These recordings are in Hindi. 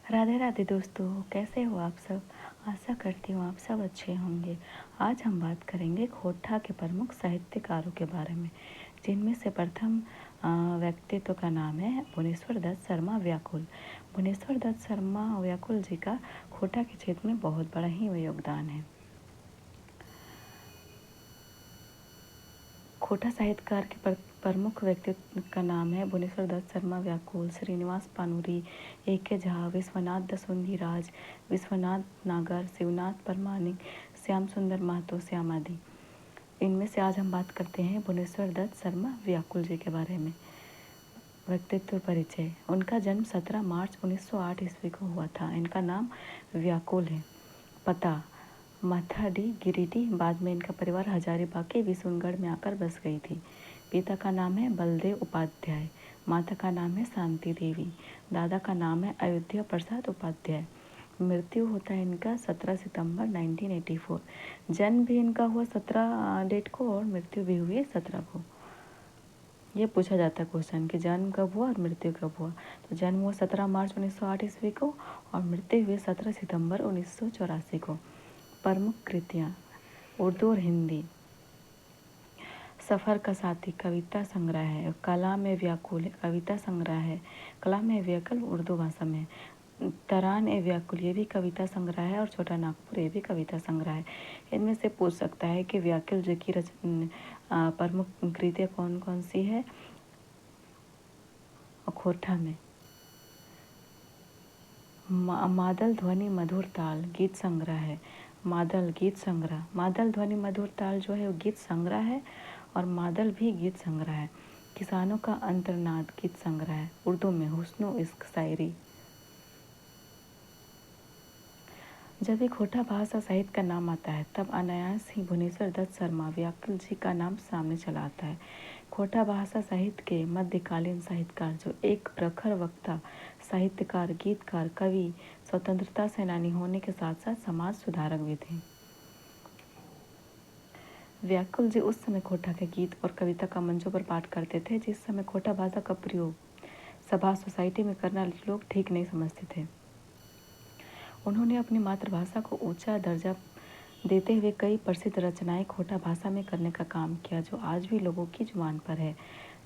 राधे राधे दोस्तों, कैसे हो आप सब। आशा करती हूँ आप सब अच्छे होंगे। आज हम बात करेंगे खोटा के प्रमुख साहित्यकारों के बारे में, जिनमें से प्रथम व्यक्तित्व का नाम है भुवनेश्वर दत्त शर्मा व्याकुल। भुवनेश्वर दत्त शर्मा व्याकुल जी का खोटा के क्षेत्र में बहुत बड़ा ही योगदान है। खोटा साहित्यकार के प्रमुख व्यक्तित्व का नाम है भुवनेश्वर दत्त शर्मा व्याकुल, श्रीनिवास पानूरी, ए.के. झा, विश्वनाथ दसुंधी राज, विश्वनाथ नागर, शिवनाथ परमानिक, श्याम सुंदर महतो, श्यामादि। इनमें से आज हम बात करते हैं भुवनेश्वर दत्त शर्मा व्याकुल जी के बारे में। व्यक्तित्व परिचय। उनका जन्म 17 मार्च 1908 ईस्वी को हुआ था। इनका नाम व्याकुल है। पता मथाडी गिरिडीह। बाद में इनका परिवार हजारीबाग के विसुनगढ़ में आकर बस गई थी। पिता का नाम है बलदेव उपाध्याय, माता का नाम है शांति देवी, दादा का नाम है अयोध्या प्रसाद उपाध्याय। मृत्यु होता है इनका 17 सितंबर 1984। जन्म भी इनका हुआ 17 डेट को और मृत्यु भी हुई 17 को। ये पूछा जाता है क्वेश्चन कि जन्म कब हुआ और मृत्यु कब हुआ। तो जन्म हुआ 17 मार्च 1908 ईस्वी को और मृत्यु हुई 17 सितंबर 1984 को। प्रमुख कृतियाँ उर्दू और हिंदी। सफ़र का साथी कविता संग्रह है। कला में व्याकुल कविता संग्रह है। कला में व्याकुल उर्दू भाषा में। तरान ए व्याकुल ये भी कविता संग्रह है और छोटा नागपुर ये भी कविता संग्रह है। इनमें से पूछ सकता है कि व्याकुल जी की प्रमुख कृतियाँ कौन कौन सी है। खोटा में मादल ध्वनि मधुर ताल गीत संग्रह है। मादल गीत संग्रह, मादल ध्वनि मधुर ताल जो है वो गीत संग्रह है और मादल भी गीत संग्रह है। किसानों का अंतर्नाद गीत संग्रह है। उर्दू में हुस्नो इश्क शायरी। जब भी खोटा भाषा साहित्य का नाम आता है तब अनायास ही भुवनेश्वर दत्त शर्मा व्याकुल जी का नाम सामने चला आता है। खोटा भाषा साहित्य के मध्यकालीन साहित्यकार जो एक प्रखर वक्ता, साहित्यकार, गीतकार, कवि, स्वतंत्रता सेनानी होने के साथ साथ समाज सुधारक भी थे। व्याकुल जी उस समय खोटा के गीत और कविता का मंचों पर पाठ करते थे जिस समय खोटा भाषा का प्रयोग सभा सोसाइटी में करना लोग ठीक नहीं समझते थे। उन्होंने अपनी मातृभाषा को ऊंचा दर्जा देते हुए कई प्रसिद्ध रचनाएं खोटा भाषा में करने का काम किया जो आज भी लोगों की जुबान पर है।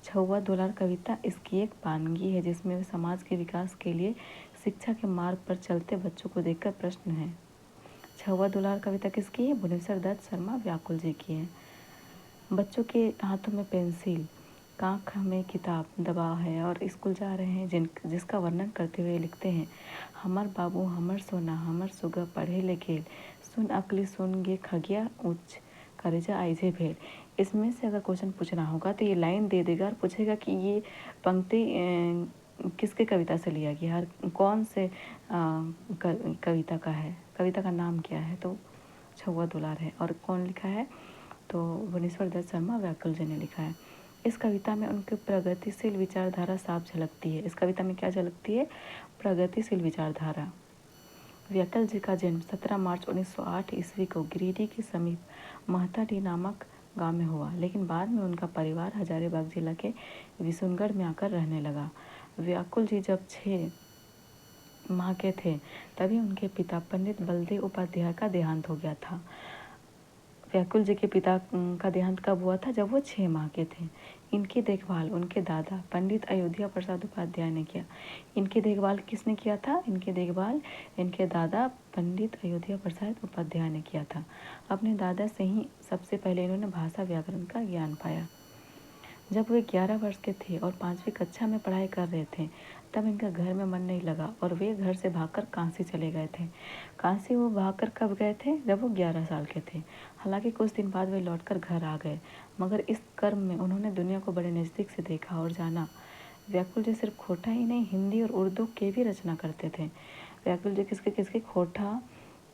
छुआ दुलार कविता इसकी एक पानगी है जिसमें वे समाज के विकास के लिए शिक्षा के मार्ग पर चलते बच्चों को देखकर प्रश्न है। छुआ दुलार कविता किसकी है? भुवनेश्वर दत्त शर्मा व्याकुल जी की है। बच्चों के हाथों में पेंसिल, कांख में किताब दबा है और स्कूल जा रहे हैं जिसका वर्णन करते हुए लिखते हैं, हमर बाबू हमर सोना हमर सुगा पढ़े लिखे सुन अकली सुन गे खगिया उच्च करेजा आइजे भेड़। इसमें से अगर क्वेश्चन पूछना होगा तो ये लाइन दे देगा और पूछेगा कि ये पंक्ति किसके कविता से लिया गया है, कौन से कविता का है, कविता का नाम क्या है। तो छुआ दुलार है और कौन लिखा है तो भुवनेश्वर दत्त शर्मा व्याकुल जी ने लिखा है। इस कविता में उनकी प्रगतिशील विचारधारा साफ झलकती है। इस कविता में क्या झलकती है? प्रगतिशील विचारधारा। व्याकुल जी का जन्म 17 मार्च 1908 ईस्वी को गिरिडीह के समीप महताडी नामक गांव में हुआ, लेकिन बाद में उनका परिवार हजारीबाग जिला के विसुनगढ़ में आकर रहने लगा। व्याकुल जी जब 6 माह के थे तभी उनके पिता पंडित बलदेव उपाध्याय का देहांत हो गया था। व्याकुल जी के पिता का देहांत कब हुआ था? जब वो 6 माह के थे। इनकी देखभाल उनके दादा पंडित अयोध्या प्रसाद उपाध्याय ने किया। इनकी देखभाल किसने किया था? इनकी देखभाल इनके दादा पंडित अयोध्या प्रसाद उपाध्याय ने किया था। अपने दादा से ही सबसे पहले इन्होंने भाषा व्याकरण का ज्ञान पाया। जब वे 11 वर्ष के थे और 5वीं कक्षा में पढ़ाई कर रहे थे तब इनका घर में मन नहीं लगा और वे घर से भागकर काशी चले गए थे। काशी वो भागकर कब गए थे? जब वो 11 साल के थे। हालांकि कुछ दिन बाद वे लौटकर घर आ गए, मगर इस कर्म में उन्होंने दुनिया को बड़े नज़दीक से देखा और जाना। व्याकुल जी सिर्फ खोटा ही नहीं, हिंदी और उर्दू के भी रचना करते थे। व्याकुल जी किसके किसके खोटा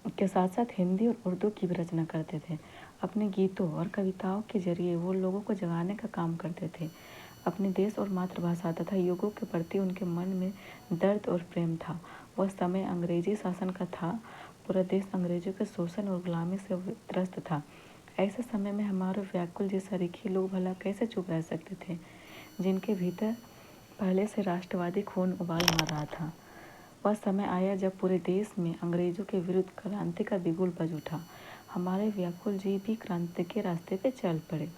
के साथ साथ हिंदी और उर्दू की भी रचना करते थे। अपने गीतों और कविताओं के जरिए वो लोगों को जगाने का काम करते थे। अपने देश और मातृभाषा तथा युगों के प्रति उनके मन में दर्द और प्रेम था। वह समय अंग्रेजी शासन का था। पूरा देश अंग्रेजों के शोषण और गुलामी से त्रस्त था। ऐसे समय में हमारे व्याकुल जी सरीखे लोग भला कैसे चुप रह सकते थे, जिनके भीतर पहले से राष्ट्रवादी खून उबाल मार रहा था। वह समय आया जब पूरे देश में अंग्रेजों के विरुद्ध क्रांति का बिगुल बज उठा। हमारे व्याकुल जी भी क्रांति के रास्ते पे चल पड़े।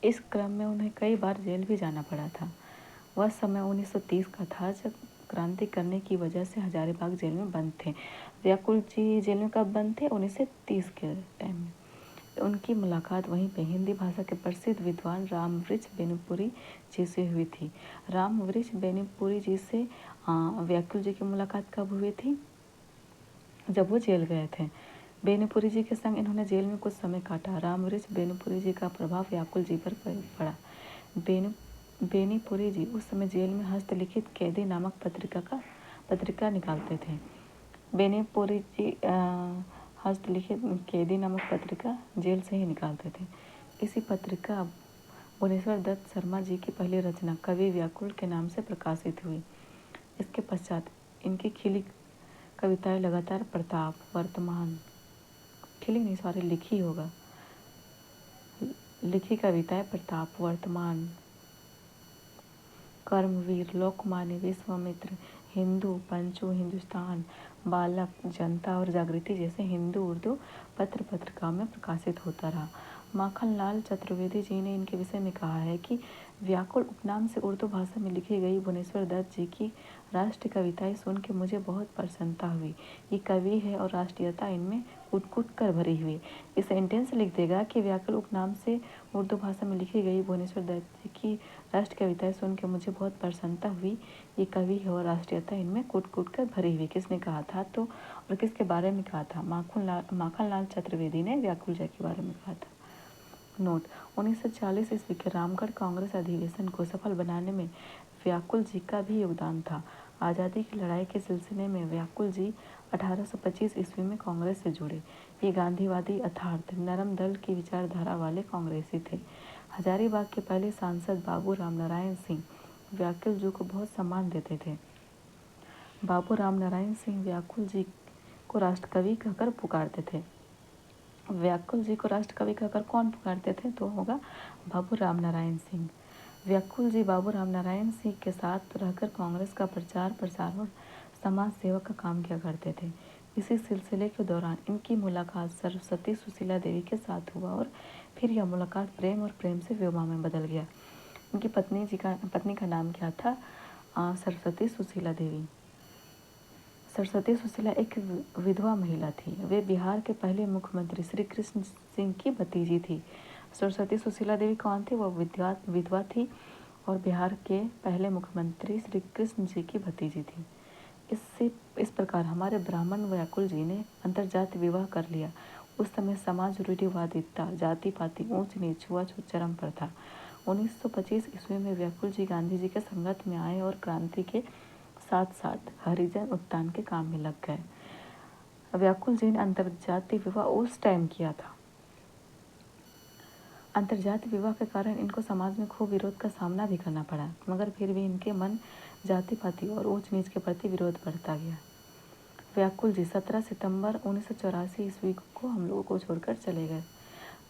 इस क्रम में उन्हें कई बार जेल भी जाना पड़ा था। वह समय 1930 का था जब क्रांति करने की वजह से हजारीबाग जेल में बंद थे। व्याकुल जी जेल में कब बंद थे? 1930 के टाइम में। उनकी मुलाकात वहीं पे हिंदी भाषा के प्रसिद्ध विद्वान रामवृक्ष बेनीपुरी जी से हुई थी। रामवृक्ष बेनीपुरी जी से व्याकुल जी की मुलाकात कब हुई थी? जब वो जेल गए थे। बेनीपुरी जी के संग इन्होंने जेल में कुछ समय काटा। रामवृक्ष बेनीपुरी जी का प्रभाव व्याकुल जी पर पड़ा। बेनीपुरी जी उस समय जेल में हस्तलिखित कैदी नामक पत्रिका निकालते थे। बेनीपुरी जी हस्तलिखित कैदी नामक पत्रिका जेल से ही निकालते थे। इसी पत्रिका भुवनेश्वर दत्त शर्मा जी की पहली रचना कवि व्याकुल के नाम से प्रकाशित हुई। इसके पश्चात इनकी खिली कविताएं लगातार प्रताप, वर्तमान, खिली नहीं सॉरी लिखी होगा, लिखी कविताएं प्रताप, वर्तमान, कर्मवीर, लोकमान्य, विश्वामित्र, हिंदू, पंचू, हिंदुस्तान, बालक, जनता और जागृति जैसे हिंदू उर्दू पत्र पत्रिकाओं में प्रकाशित होता रहा। माखनलाल चतुर्वेदी जी ने इनके विषय में कहा है कि व्याकुल उपनाम से उर्दू भाषा में लिखी गई भुवनेश्वर दत्त जी की राष्ट्रीय कविताएं सुन के मुझे बहुत प्रसन्नता हुई। ये कवि है और राष्ट्रीयता इनमें कूट कर भरी हुई। इस सेंटेंस लिख देगा कि व्याकुल उपनाम से उर्दू भाषा में लिखी गई भुवनेश्वर दत्त जी की राष्ट्रीय कविताएं सुन के मुझे बहुत प्रसन्नता हुई। ये कवि है और राष्ट्रीयता इनमें कूट कर भरी हुई। किसने कहा था तो और किसके बारे में कहा था? माखनलाल चतुर्वेदी ने व्याकुल जी के बारे में कहा था। नोट: 1940 ईस्वी के रामगढ़ कांग्रेस अधिवेशन को सफल बनाने में व्याकुल जी का भी योगदान था। आज़ादी की लड़ाई के सिलसिले में व्याकुल जी 1825 ईस्वी में कांग्रेस से जुड़े। ये गांधीवादी अर्थात नरम दल की विचारधारा वाले कांग्रेसी थे। हजारीबाग के पहले सांसद बाबू रामनारायण सिंह व्याकुल जी को बहुत सम्मान देते थे। बाबू रामनारायण सिंह व्याकुल जी को राष्ट्रकवि कहकर पुकारते थे। व्याकुल जी को राष्ट्रकवि कहकर कौन पुकारते थे? तो होगा बाबू रामनारायण सिंह। व्याकुल जी बाबू रामनारायण सिंह के साथ रहकर कांग्रेस का प्रचार प्रसार और समाज सेवा का काम किया करते थे। इसी सिलसिले के दौरान इनकी मुलाकात सरस्वती सुशीला देवी के साथ हुआ और फिर यह मुलाकात प्रेम और प्रेम से विवाह में बदल गया। इनकी पत्नी का नाम क्या था? सरस्वती सुशीला देवी। सरस्वती सुशीला एक विधवा महिला थी। वे बिहार के पहले मुख्यमंत्री श्री कृष्ण सिंह की भतीजी थी। सरस्वती सुशीला देवी कौन थी? वह विधवा थी और बिहार के पहले मुख्यमंत्री श्री कृष्ण जी की भतीजी थी। इस प्रकार हमारे ब्राह्मण व्याकुल जी ने अंतरजातीय विवाह कर लिया। उस समय समाज रूढ़िवादिता, जाति पाति, ऊंच नीच, छुआछूत चरम पर था। 1925 ईस्वी में व्याकुल जी गांधी जी के संगत में आए और क्रांति के साथ साथ हरिजन उत्थान के काम में लग गए। व्याकुल जी ने अंतरजातीय विवाह उस टाइम किया था। अंतरजातीय विवाह के कारण इनको समाज में खूब विरोध का सामना भी करना पड़ा, मगर फिर भी इनके मन जाति पाति और ऊंच नीच के प्रति विरोध बढ़ता गया। व्याकुल जी 17 सितंबर 1984 ईस्वी को हम लोगों को छोड़कर चले गए।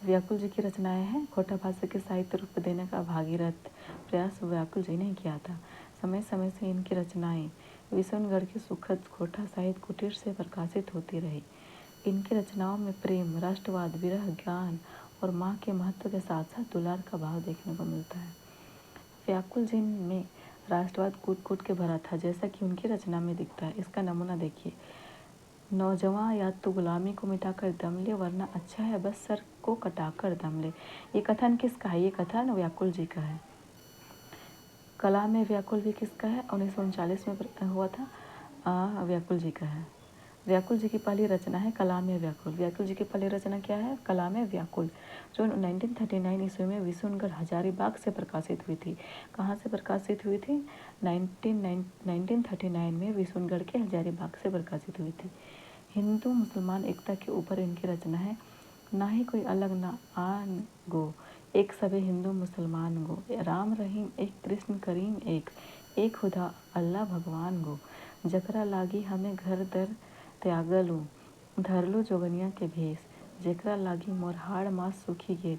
व्याकुल जी की रचनाएं हैं। खोटा भाषा के साहित्य रूप देने का भागीरथ प्रयास व्याकुल जी ने किया था। समय समय से इनकी रचनाएं विशुनगढ़ के सुखद खोटा साहित्य कुटीर से प्रकाशित होती रही। इनकी रचनाओं में प्रेम, राष्ट्रवाद, विरह, ज्ञान और माँ के महत्व के साथ साथ दुलार का भाव देखने को मिलता है। व्याकुल जी में राष्ट्रवाद कूट के भरा था, जैसा कि उनकी रचना में दिखता है। इसका नमूना देखिए: नौजवान या तो गुलामी को मिटाकर दम ले, वरना अच्छा है बस सर को कटाकर दम ले। ये कथन किसका है? ये कथन व्याकुल जी का है। कला में व्याकुल भी किसका है? 1939 में हुआ था, व्याकुल जी का है। व्याकुल जी की पहली रचना है कला में व्याकुल। व्याकुल जी की पहली रचना क्या है? कला में व्याकुल, जो 1939 ईस्वी में विशुनगढ़ हजारीबाग से प्रकाशित हुई थी। कहाँ से प्रकाशित हुई थी? 1939 में विशुनगढ़ के हजारीबाग से प्रकाशित हुई थी। हिंदू मुसलमान एकता के ऊपर इनकी रचना है। ना ही कोई अलग ना आन गो, एक सबे हिंदू मुसलमान गो, राम रहीम एक कृष्ण करीम एक खुदा अल्लाह भगवान गो, जकरा लागी हमें घर दर त्यागलू, धरलू जोगनिया के भेष, जेकरा लागी मोर हाड़ मास सुखी गेल,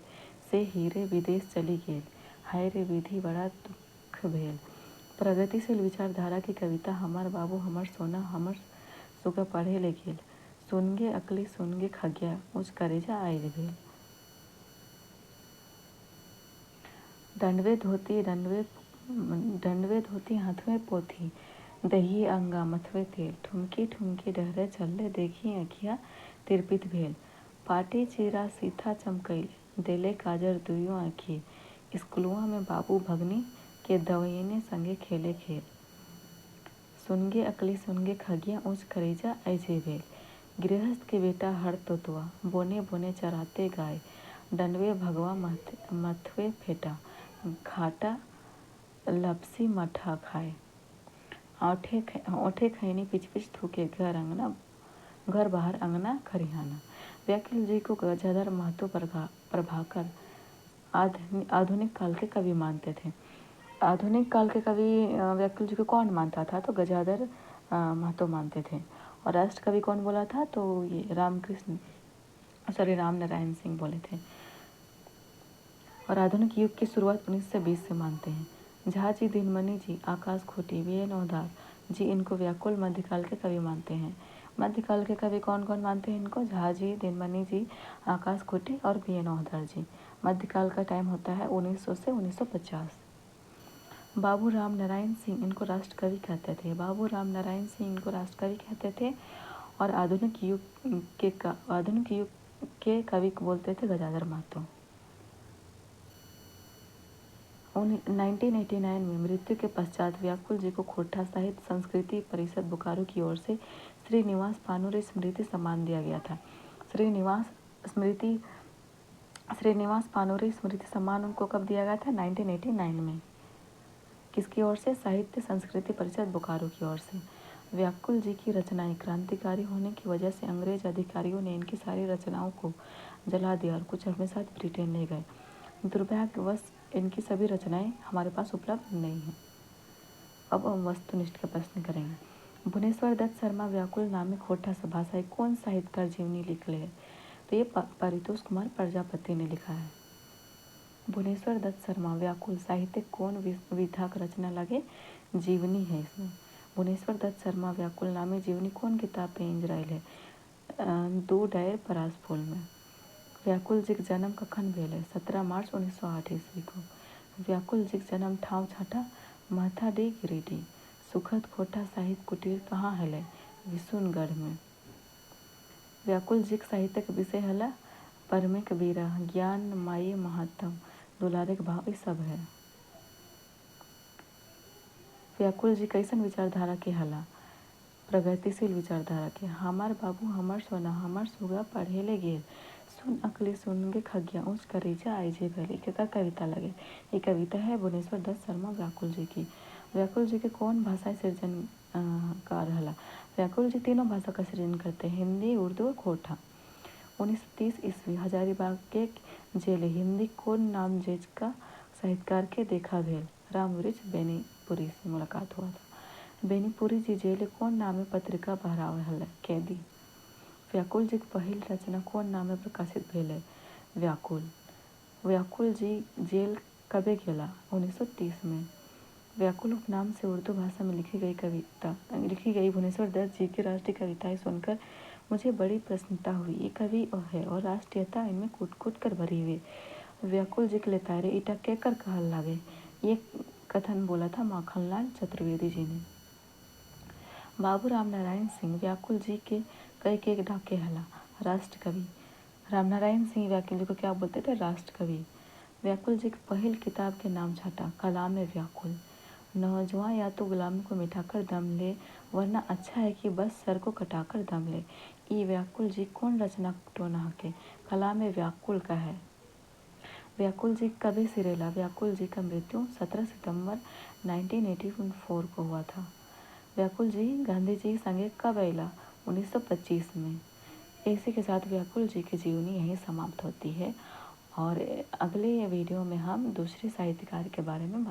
से हीरे विदेश चली गेल, हाय रे विधि बड़ा दुख भेल, प्रगतिशील विचारधारा की कविता हमार बाबू हमर सोना हमर सुगा पढ़े ले गेल, सुनगे अकली सुनगे खग्या मुझ करेजा आयल भेल। दंडवे धोती हाथवे पोथी, दही अंगा मथवे तेल, ठुमकी ठुमकी डहरे चलले देखी अखिया तिरपित भेल। पाटी चीरा सीथा चमकैल, देले काजर दुइयो आँखी, स्कूलवा में बाबू भगनी के दवैने संगे खेले खेल। सुनगे अकली सुनगे खगिया ऊँच करेजा ऐजे भेल। गृहस्थ के बेटा हर तोतवा, बोने बोने चराते गाय, डंडवे भगवा मथवे फेटा, घाटा लपसी मठा खाए। ओठे खैनी पिच पिच थूके घर बाहर अंगना खरिहाना। व्याकुल जी को गजाधर महतो प्रभाकर आधुनिक काल के कवि मानते थे। आधुनिक काल के कवि व्याकुल जी को कौन मानता था? तो गजाधर महतो मानते थे। और राष्ट्र कवि कौन बोला था? तो ये राम नारायण सिंह बोले थे। और आधुनिक युग की शुरुआत 1920 से मानते हैं। झा जी, दिनमणि जी, आकाश खोटी, वी एन ओधार जी इनको व्याकुल मध्यकाल के कवि मानते हैं। मध्यकाल के कवि कौन कौन मानते हैं इनको? झा जी, दिनमणि जी, आकाश खोटी और वी एन ओधार जी। मध्यकाल का टाइम होता है 1900 से 1950। बाबू राम नारायण सिंह इनको राष्ट्र कवि कहते थे। बाबू राम नारायण सिंह इनको राष्ट्र कवि कहते थे। और आधुनिक युग के कवि बोलते थे गजाधर महतो। 1989 में मृत्यु के पश्चात व्याकुल जी को खोटा साहित्य संस्कृति परिषद बोकारो की ओर से श्रीनिवास पानुरे स्मृति सम्मान दिया गया था। श्रीनिवास पानुरे स्मृति सम्मान उनको कब दिया गया था? 1989 में। किसकी ओर से? साहित्य संस्कृति परिषद बोकारो की ओर से। व्याकुल जी की रचनाएं क्रांतिकारी होने की वजह से अंग्रेज अधिकारियों ने इनकी सारी रचनाओं को जला दिया और कुछ अपने साथ ब्रिटेन ले गए। दुर्भाग्यवश इनकी सभी रचनाएं हमारे पास उपलब्ध नहीं हैं। अब हम वस्तुनिष्ठ का प्रश्न करेंगे। भुवनेश्वर दत्त शर्मा व्याकुल नामे खोटा भाषाई कौन साहित्यकार जीवनी लिखले है? तो ये परितोष कुमार प्रजापति ने लिखा है। भुवनेश्वर दत्त शर्मा व्याकुल साहित्य कौन विधाक रचना लगे? जीवनी है इसमें। भुवनेश्वर दत्त शर्मा व्याकुल नामे जीवनी कौन किताब पे इंजराइल है? 2 डायर परास फूल में। व्याकुल जी का जन्म कखन भेल है? 17 मार्च 1908 ईस्वी को। व्याकुल जी का जन्म ठाव छाटा महथाडी गिरिडीह। सुखद खोटा साहित्य कुटीर कहाँ हलै? विशुनगढ़ में। व्याकुल जी का साहित्य का विषय हला परमे के विरह, ज्ञान माई महत्तम, दुलारे के भाव, ये सब है। व्याकुल जी कैसन विचारधारा के हला? प्रगतिशील विचारधारा के। हमार बाबू हमर सोना हमर सुगा पढ़े ले गेल, सुन अकली सुनगे खगिया ऊँच करेजा आइजे भेल। एक कविता लगे। ये कविता है भुवनेश्वर दत्त शर्मा व्याकुल जी की। व्याकुल जी के कौन भाषा सृजन कार हला? व्याकुल जी तीनों भाषा का सृजन करते हैं, हिंदी, उर्दू और खोटा। 1930 ईस्वी हजारीबाग के जेल हिंदी कौन नाम जेज का साहित्यकार के देखा भेल? रामवृक्ष बेनीपुरी से मुलाकात हुआ था। बेनीपुरी जी जेल कौन नामे पत्रिका बहरावे हल? कैदी। व्याकुल जी पहिल रचना कौन नामे प्रकाशित भेल है? व्याकुल। व्याकुल जी जेल कबे गेला? 1930 में। व्याकुल उपनाम से उर्दू भाषा में लिखी गई भुवनेश्वर दत्त जी की राष्ट्रीय कविताएं सुनकर मुझे बड़ी प्रसन्नता हुई। ये कवि है और राष्ट्रीयता इनमें कूट कूट कर भरी हुई। व्याकुल जी के लेतारे ईटा केकर कहल लागे, ये कथन बोला था माखनलाल चतुर्वेदी जी ने। बाबू राम नारायण सिंह व्याकुल जी के कई डाके हला? राष्ट्र कवि। राम नारायण सिंह व्याकुल जी को क्या बोलते थे? राष्ट्र कवि। व्याकुल जी की पहल किताब के नाम छाटा कलाम व्याकुल। नौजवान या तो गुलामी को मिटाकर दम ले, वरना अच्छा है कि बस सर को कटाकर दम ले। ये व्याकुल जी कौन रचना टोना के? कलाम व्याकुल का है। व्याकुल जी कभी सिरेला? व्याकुल जी का मृत्यु 17 सितंबर 1984 को हुआ था। व्याकुल जी गांधी जी संगे कब अला? 1925 में। इसी के साथ व्याकुल जी की जीवनी यहीं समाप्त होती है और अगले वीडियो में हम दूसरे साहित्यकार के बारे में